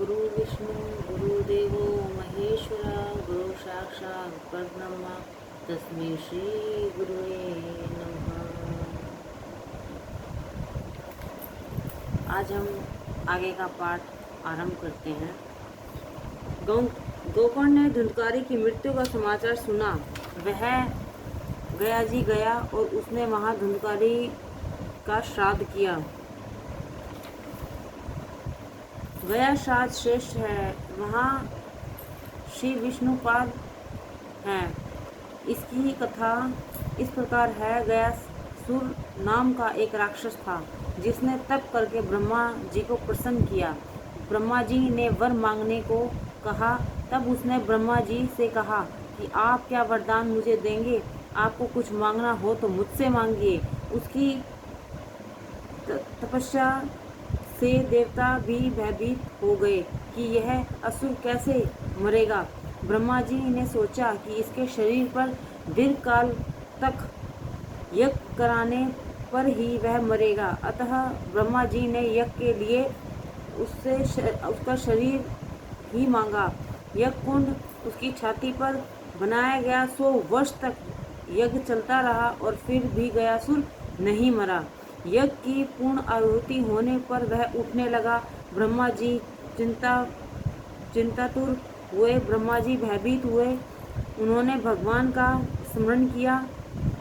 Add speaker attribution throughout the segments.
Speaker 1: गुरु विष्णु गुरुदेवो महेश्वरा गुरु साक्षात् परब्रह्म तस्मै श्री गुरुवे नमः। आज हम आगे का पाठ आरंभ करते हैं। गोकर्ण ने धुंधकारी की मृत्यु का समाचार सुना। वह गया जी गया और उसने वहां धुंधकारी का श्राद्ध किया। गया श्राद्ध श्रेष्ठ है, वहाँ श्री विष्णुपाद हैं। इसकी कथा इस प्रकार है। गयासुर नाम का एक राक्षस था जिसने तप करके ब्रह्मा जी को प्रसन्न किया। ब्रह्मा जी ने वर मांगने को कहा। तब उसने ब्रह्मा जी से कहा कि आप क्या वरदान मुझे देंगे? आपको कुछ मांगना हो तो मुझसे मांगिए। उसकी तपस्या से देवता भी भयभीत हो गए कि यह असुर कैसे मरेगा। ब्रह्मा जी ने सोचा कि इसके शरीर पर दीर्घ काल तक यज्ञ कराने पर ही वह मरेगा। अतः ब्रह्मा जी ने यज्ञ के लिए उसका शरीर ही मांगा। यज्ञ कुंड उसकी छाती पर बनाया गया। 100 वर्ष तक यज्ञ चलता रहा और फिर भी गयासुर नहीं मरा। यज्ञ की पूर्ण आहुति होने पर वह उठने लगा। ब्रह्मा जी चिंतातुर हुए। ब्रह्मा जी भयभीत हुए। उन्होंने भगवान का स्मरण किया।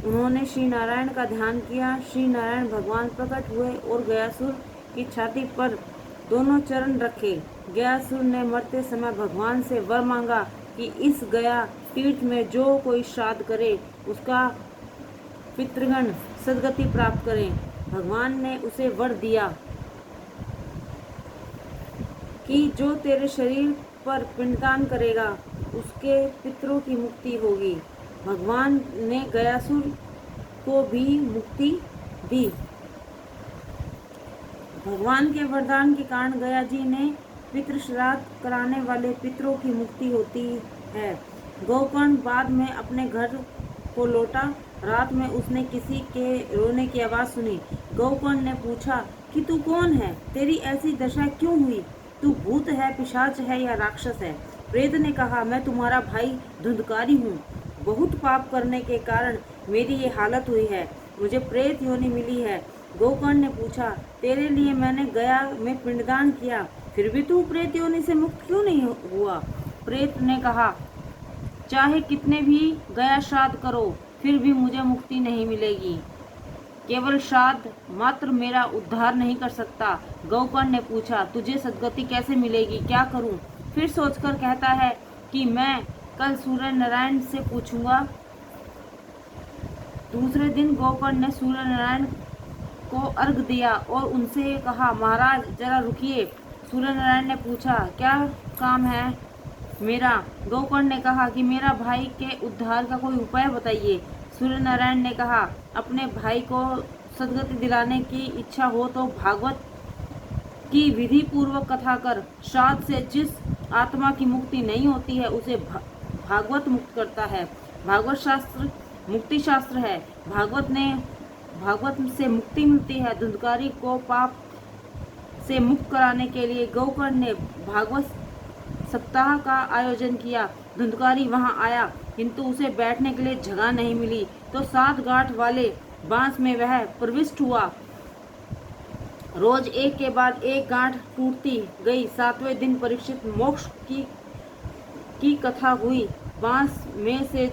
Speaker 1: उन्होंने श्री नारायण का ध्यान किया। श्री नारायण भगवान प्रकट हुए और गयासुर की छाती पर दोनों चरण रखे। गयासुर ने मरते समय भगवान से वर मांगा कि इस गया तीर्थ में जो कोई श्राद्ध करे उसका पितृगण सद्गति प्राप्त करें। भगवान ने उसे वर दिया कि जो तेरे शरीर पर पिंडदान करेगा उसके पितरों की मुक्ति होगी। भगवान ने गयासुर को भी मुक्ति दी। भगवान के वरदान के कारण गया जी ने पितृ श्राद्ध कराने वाले पितरों की मुक्ति होती है। गोकर्ण बाद में अपने घर को लौटा। रात में उसने किसी के रोने की आवाज़ सुनी। गोकर्ण ने पूछा कि तू कौन है? तेरी ऐसी दशा क्यों हुई? तू भूत है, पिशाच है या राक्षस है? प्रेत ने कहा, मैं तुम्हारा भाई धुंधकारी हूँ। बहुत पाप करने के कारण मेरी ये हालत हुई है। मुझे प्रेत योनि मिली है। गोकर्ण ने पूछा, तेरे लिए मैंने गया में पिंडदान किया, फिर भी तू प्रेत योनि से मुक्त क्यों नहीं हुआ? प्रेत ने कहा, चाहे कितने भी गया श्राद्ध करो फिर भी मुझे मुक्ति नहीं मिलेगी। केवल श्राद्ध मात्र मेरा उद्धार नहीं कर सकता। गोकर्ण ने पूछा, तुझे सद्गति कैसे मिलेगी? क्या करूं? फिर सोचकर कहता है कि मैं कल सूर्य नारायण से पूछूंगा। दूसरे दिन गोकर्ण ने सूर्य नारायण को अर्घ दिया और उनसे कहा, महाराज जरा रुकिए। सूर्य नारायण ने पूछा, क्या काम है मेरा? गोकर्ण ने कहा कि मेरा भाई के उद्धार का कोई उपाय बताइए। सूर्य नारायण ने कहा, अपने भाई को सद्गति दिलाने की इच्छा हो तो भागवत की विधि पूर्वक कथा कर। श्राद्ध से जिस आत्मा की मुक्ति नहीं होती है उसे भागवत मुक्त करता है। भागवत शास्त्र मुक्ति शास्त्र है। भागवत से मुक्ति मिलती है। धुंधकारी को पाप से मुक्त कराने के लिए गोकर्ण ने भागवत सप्ताह का आयोजन किया। धुंधकारी वहां आया किंतु उसे बैठने के लिए जगह नहीं मिली तो 7 गांठ वाले बांस में वह प्रविष्ट हुआ। रोज एक के बाद एक गांठ टूटती गई। 7वें दिन परीक्षित मोक्ष की कथा हुई। बांस में से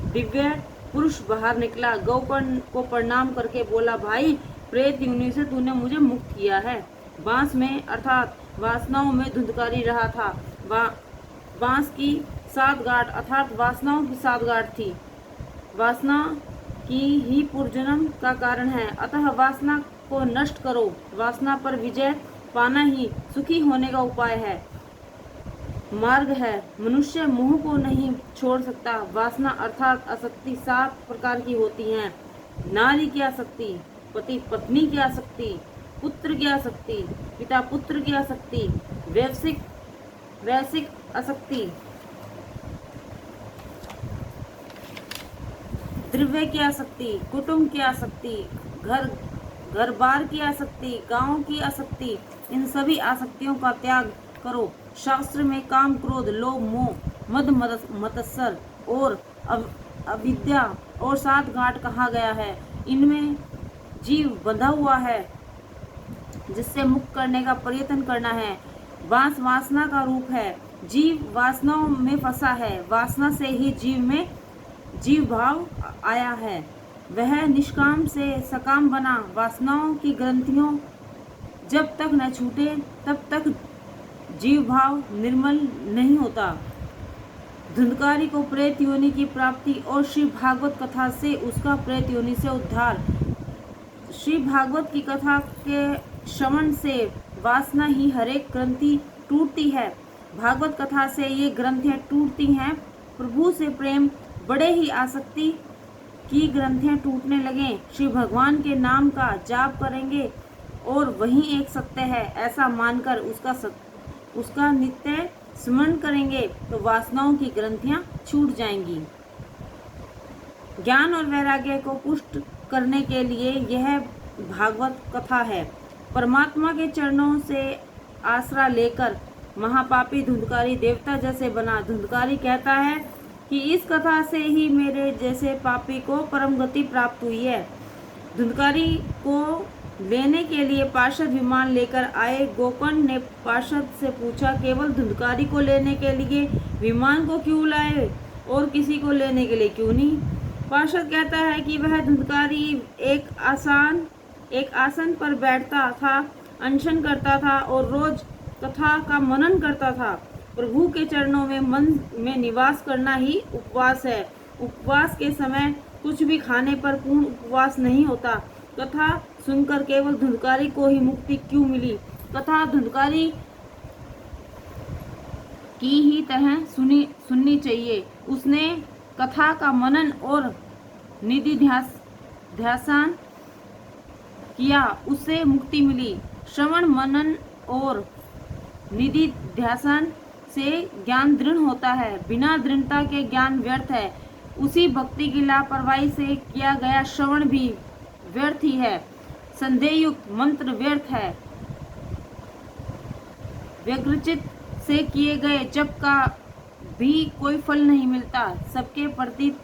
Speaker 1: दिव्य पुरुष बाहर निकला। गोकर्ण को प्रणाम करके बोला, भाई प्रेत योनि से तूने मुझे मुक्त किया है। बांस में अर्थात वासनाओं में धुंधकारी रहा था। बांस की 7 गांठ अर्थात वासनाओं की 7 गांठ थी। वासना की ही पूर्वजन्म का कारण है। अतः वासना को नष्ट करो। वासना पर विजय पाना ही सुखी होने का उपाय है, मार्ग है। मनुष्य मोह को नहीं छोड़ सकता। वासना अर्थात आसक्ति 7 प्रकार की होती हैं। नारी की आसक्ति, पति पत्नी की आसक्ति, पुत्र की आसक्ति, पिता पुत्र की आसक्ति, वैश्विक आसक्ति, द्रव्य की आसक्ति, कुटुंब की आसक्ति, घर बार की आसक्ति, गांव की आसक्ति। इन सभी आसक्तियों का त्याग करो। शास्त्र में काम, क्रोध, लोभ, मोह, मद, मत्सर और अविद्या और 7 गांठ कहा गया है। इनमें जीव बंधा हुआ है, जिससे मुक्त करने का प्रयत्न करना है। वास वासना का रूप है। जीव वासनाओं में फंसा है। वासना से ही जीव में जीव भाव आया है। वह निष्काम से सकाम बना। वासनाओं की ग्रंथियों जब तक न छूटे तब तक जीव भाव निर्मल नहीं होता। धुंधकारी को प्रेत योनि की प्राप्ति और श्री भागवत कथा से उसका प्रेत योनि से उद्धार। श्री भागवत की कथा के श्रवण से वासना ही हरेक ग्रंथि टूटती है। भागवत कथा से ये ग्रंथियां टूटती हैं। प्रभु से प्रेम बड़े ही आसक्ति की ग्रंथियां टूटने लगें। श्री भगवान के नाम का जाप करेंगे और वही एक सत्य है ऐसा मानकर उसका नित्य स्मरण करेंगे तो वासनाओं की ग्रंथियां छूट जाएंगी। ज्ञान और वैराग्य को पुष्ट करने के लिए यह भागवत कथा है। परमात्मा के चरणों से आसरा लेकर महापापी धुंधकारी देवता जैसे बना। धुंधकारी कहता है कि इस कथा से ही मेरे जैसे पापी को परम गति प्राप्त हुई है। धुंधकारी को लेने के लिए पार्षद विमान लेकर आए। गोकर्ण ने पार्षद से पूछा, केवल धुंधकारी को लेने के लिए विमान को क्यों लाए और किसी को लेने के लिए क्यों नहीं? पार्षद कहता है कि वह धुंधकारी एक आसन पर बैठता था, अनशन करता था और रोज कथा का मनन करता था। प्रभु के चरणों में मन में निवास करना ही उपवास है। उपवास के समय कुछ भी खाने पर पूर्ण उपवास नहीं होता। कथा सुनकर केवल धुंधकारी को ही मुक्ति क्यों मिली? कथा धुंधकारी की ही तरह सुननी चाहिए। उसने कथा का मनन और निधि ध्यान किया, उससे मुक्ति मिली। श्रवण, मनन और निधि ध्यान से ज्ञान दृढ़ होता है। बिना दृढ़ता के ज्ञान व्यर्थ है। उसी भक्ति की लापरवाही से किया गया श्रवण भी व्यर्थ ही है। संदेहयुक्त मंत्र व्यर्थ है। व्यग्रचित से किए गए जप का भी कोई फल नहीं मिलता। सबके प्रतीत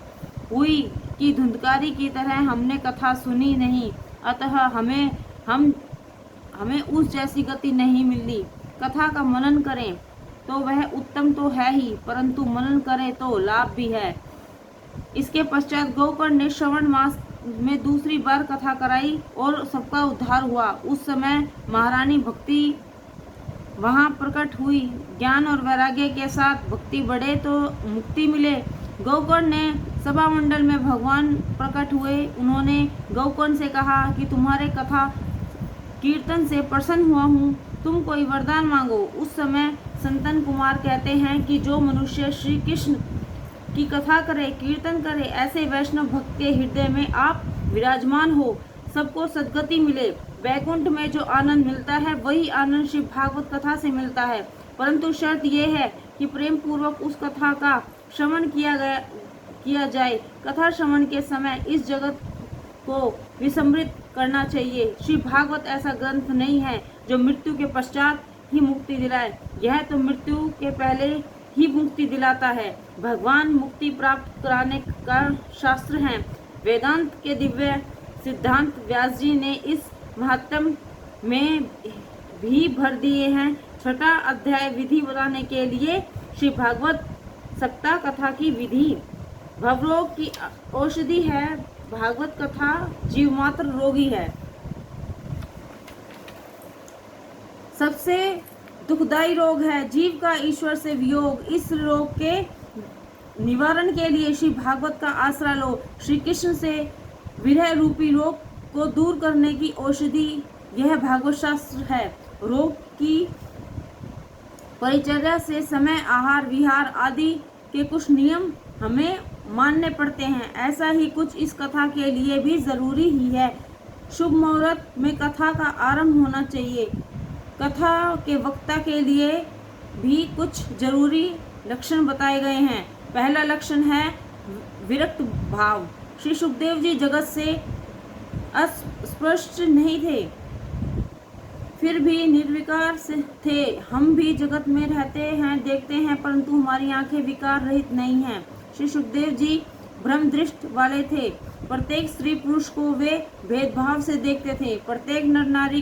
Speaker 1: हुई कि धुंधकारी की तरह हमने कथा सुनी नहीं, अतः हमें उस जैसी गति नहीं मिली। कथा का मनन करें तो वह उत्तम तो है ही, परंतु मनन करें तो लाभ भी है। इसके पश्चात गोकर्ण ने श्रवण मास में दूसरी बार कथा कराई और सबका उद्धार हुआ। उस समय महारानी भक्ति वहां प्रकट हुई। ज्ञान और वैराग्य के साथ भक्ति बढ़े तो मुक्ति मिले। गोकर्ण ने सभा मंडल में भगवान प्रकट हुए। उन्होंने गोकर्ण से कहा कि तुम्हारे कथा कीर्तन से प्रसन्न हुआ हूँ, तुम कोई वरदान मांगो। उस समय संतन कुमार कहते हैं कि जो मनुष्य श्री कृष्ण की कथा करे, कीर्तन करे, ऐसे वैष्णव भक्त के हृदय में आप विराजमान हो, सबको सद्गति मिले। वैकुंठ में जो आनंद मिलता है वही आनंद श्री भागवत कथा से मिलता है, परंतु शर्त यह है कि प्रेम पूर्वक उस कथा का श्रवण किया जाए। कथा श्रवण के समय इस जगत को विस्मृत करना चाहिए। श्री भागवत ऐसा ग्रंथ नहीं है जो मृत्यु के पश्चात ही मुक्ति दिलाए। यह तो मृत्यु के पहले ही मुक्ति दिलाता है। भगवान मुक्ति प्राप्त कराने का शास्त्र है। वेदांत के दिव्य सिद्धांत व्यास जी ने इस महात्म में भी भर दिए हैं। 6ठा अध्याय विधि बताने के लिए श्री भागवत सप्ताह कथा की विधि। भवरोग की औषधि है भागवत कथा, जीव मात्र रोगी है। सबसे दुखदायी रोग है जीव का ईश्वर से वियोग। इस रोग के निवारण के लिए श्री भागवत का आसरा लो। श्री कृष्ण से विरह रूपी रोग को दूर करने की औषधि यह भागवत शास्त्र है। रोग की परिचर्या से समय, आहार विहार आदि के कुछ नियम हमें मानने पड़ते हैं। ऐसा ही कुछ इस कथा के लिए भी जरूरी ही है। शुभ मुहूर्त में कथा का आरंभ होना चाहिए। कथा के वक्ता के लिए भी कुछ जरूरी लक्षण बताए गए हैं। पहला लक्षण है विरक्त भाव। श्री सुखदेव जी जगत से अस्पृश्य नहीं थे, फिर भी निर्विकार से थे। हम भी जगत में रहते हैं, देखते हैं, परंतु हमारी आंखें विकार रहित नहीं हैं। श्री सुखदेव जी भ्रम दृष्टि वाले थे। प्रत्येक स्त्री पुरुष को वे भेदभाव से देखते थे। प्रत्येक नर नारी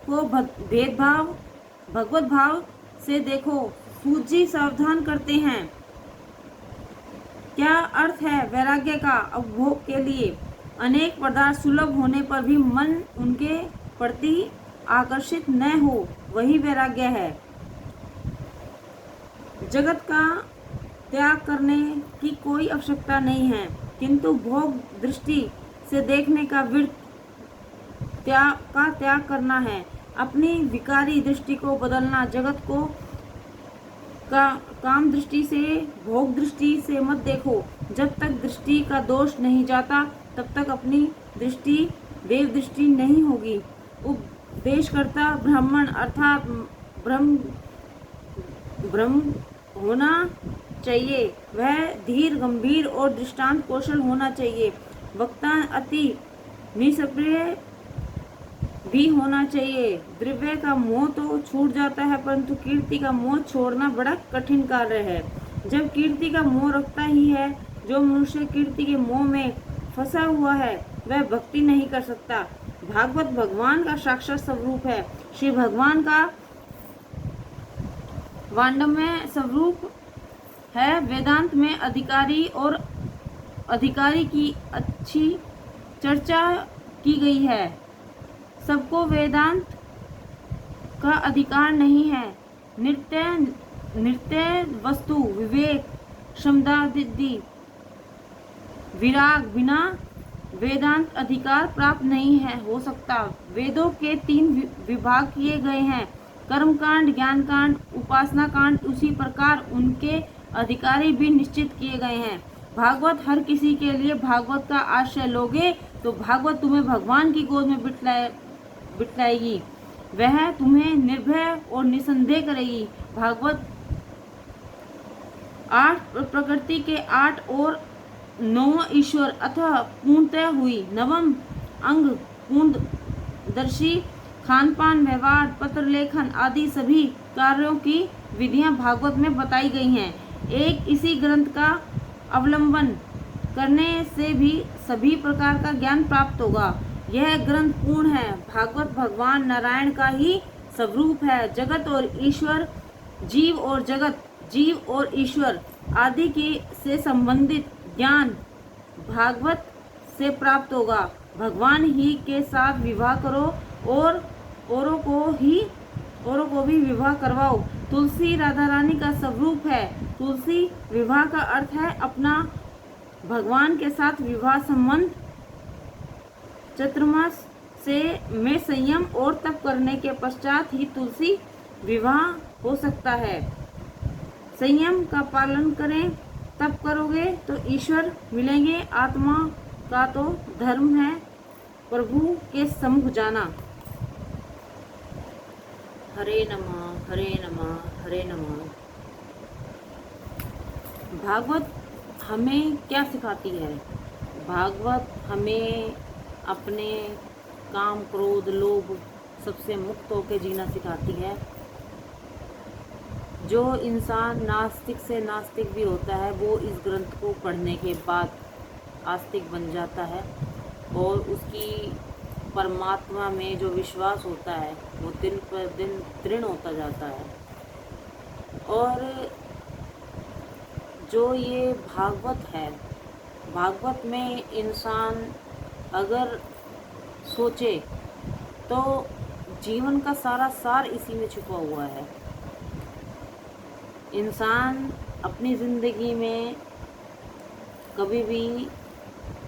Speaker 1: को भेदभाव भगवत भाव से देखो। सूत जी सावधान करते हैं। क्या अर्थ है वैराग्य का? उपभोग के लिए अनेक पदार्थ सुलभ होने पर भी मन उनके प्रति आकर्षित न हो, वही वैराग्य है। जगत का त्याग करने की कोई आवश्यकता नहीं है, किंतु भोग दृष्टि से देखने का त्याग करना है। अपनी विकारी दृष्टि को बदलना। जगत को काम दृष्टि से, भोग दृष्टि से मत देखो। जब तक दृष्टि का दोष नहीं जाता, तब तक अपनी दृष्टि देव दृष्टि नहीं होगी। उपदेशकर्ता ब्राह्मण अर्थात ब्रह्म होना चाहिए। वह धीर, गंभीर और दृष्टांत कौशल होना चाहिए। वक्ता अति निष्प्रिय भी होना चाहिए। द्रव्य का मोह तो छूट जाता है, परंतु कीर्ति का मोह छोड़ना बड़ा कठिन कार्य है। जब कीर्ति का मोह रखता ही है, जो मनुष्य कीर्ति के मोह में फंसा हुआ है, वह भक्ति नहीं कर सकता। भागवत भगवान का साक्षात स्वरूप है। श्री भगवान का वांडमय स्वरूप है। वेदांत में अधिकारी की अच्छी चर्चा की गई है। सबको वेदांत का अधिकार नहीं है। नित्य वस्तु विवेक क्षमदादि विराग बिना वेदांत अधिकार प्राप्त नहीं है हो सकता। वेदों के 3 विभाग किए गए हैं, कर्म कांड, ज्ञान कांड, उपासना कांड। उसी प्रकार उनके अधिकारी भी निश्चित किए गए हैं। भागवत हर किसी के लिए। भागवत का आश्रय लोगे तो भागवत तुम्हें भगवान की गोद में बिठलाएगी। वह तुम्हें निर्भय और निसंदेह करेगी। भागवत 8 प्रकृति के 8 और 9 ईश्वर अथवा पूर्णतः हुई। 9वां अंग पूर्णदर्शी खानपान, व्यवहार, पत्र लेखन आदि सभी कार्यों की विधियां भागवत में बताई गई हैं। एक इसी ग्रंथ का अवलंबन करने से भी सभी प्रकार का ज्ञान प्राप्त होगा। यह ग्रंथ पूर्ण है। भागवत भगवान नारायण का ही स्वरूप है। जगत और ईश्वर, जीव और जगत, जीव और ईश्वर आदि की से संबंधित ज्ञान भागवत से प्राप्त होगा। भगवान ही के साथ विवाह करो और औरों को भी विवाह करवाओ। तुलसी राधा रानी का स्वरूप है। तुलसी विवाह का अर्थ है अपना भगवान के साथ विवाह संबंध। चतुर्मास में संयम और तप करने के पश्चात ही तुलसी विवाह हो सकता है। संयम का पालन करें, तप करोगे तो ईश्वर मिलेंगे। आत्मा का तो धर्म है प्रभु के सम्मुख जाना। हरे नमः, हरे नमः, हरे नमः। भागवत हमें क्या सिखाती है? भागवत हमें अपने काम, क्रोध, लोभ सबसे मुक्त होकर जीना सिखाती है। जो इंसान नास्तिक से नास्तिक भी होता है, वो इस ग्रंथ को पढ़ने के बाद आस्तिक बन जाता है और उसकी परमात्मा में जो विश्वास होता है वो दिन पर दिन दृढ़ होता जाता है। और जो ये भागवत है, भागवत में इंसान अगर सोचे तो जीवन का सारा सार इसी में छुपा हुआ है। इंसान अपनी ज़िंदगी में कभी भी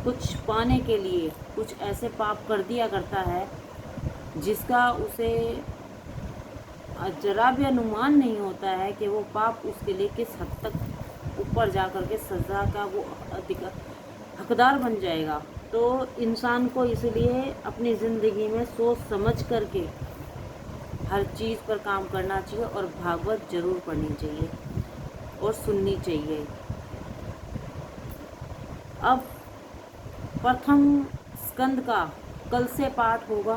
Speaker 1: कुछ पाने के लिए कुछ ऐसे पाप कर दिया करता है जिसका उसे जरा भी अनुमान नहीं होता है कि वो पाप उसके लिए किस हद तक ऊपर जा कर के सज़ा का वो हकदार बन जाएगा। तो इंसान को इसलिए अपनी ज़िंदगी में सोच समझ करके हर चीज़ पर काम करना चाहिए और भागवत ज़रूर पढ़नी चाहिए और सुननी चाहिए। अब प्रथम स्कंद का कल से पाठ होगा।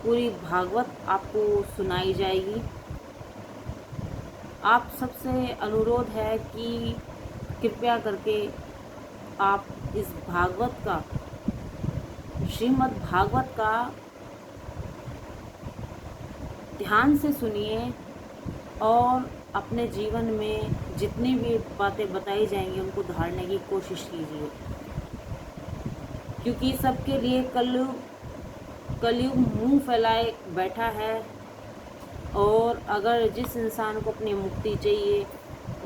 Speaker 1: पूरी भागवत आपको सुनाई जाएगी। आप सबसे अनुरोध है कि कृपया करके आप इस भागवत का, श्रीमद् भागवत का ध्यान से सुनिए और अपने जीवन में जितनी भी बातें बताई जाएंगी उनको धारने की कोशिश कीजिए, क्योंकि सबके लिए कलयुग मुंह फैलाए बैठा है। और अगर जिस इंसान को अपनी मुक्ति चाहिए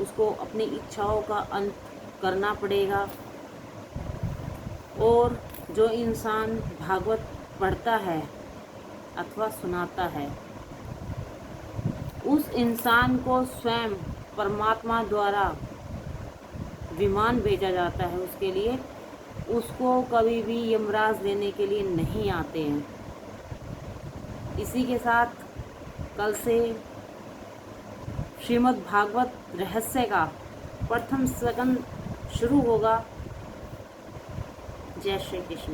Speaker 1: उसको अपनी इच्छाओं का अंत करना पड़ेगा। और जो इंसान भागवत पढ़ता है अथवा सुनाता है उस इंसान को स्वयं परमात्मा द्वारा विमान भेजा जाता है उसके लिए, उसको कभी भी यमराज देने के लिए नहीं आते हैं। इसी के साथ कल से श्रीमद् भागवत रहस्य का प्रथम स्कंद शुरू होगा। जय श्री कृष्ण।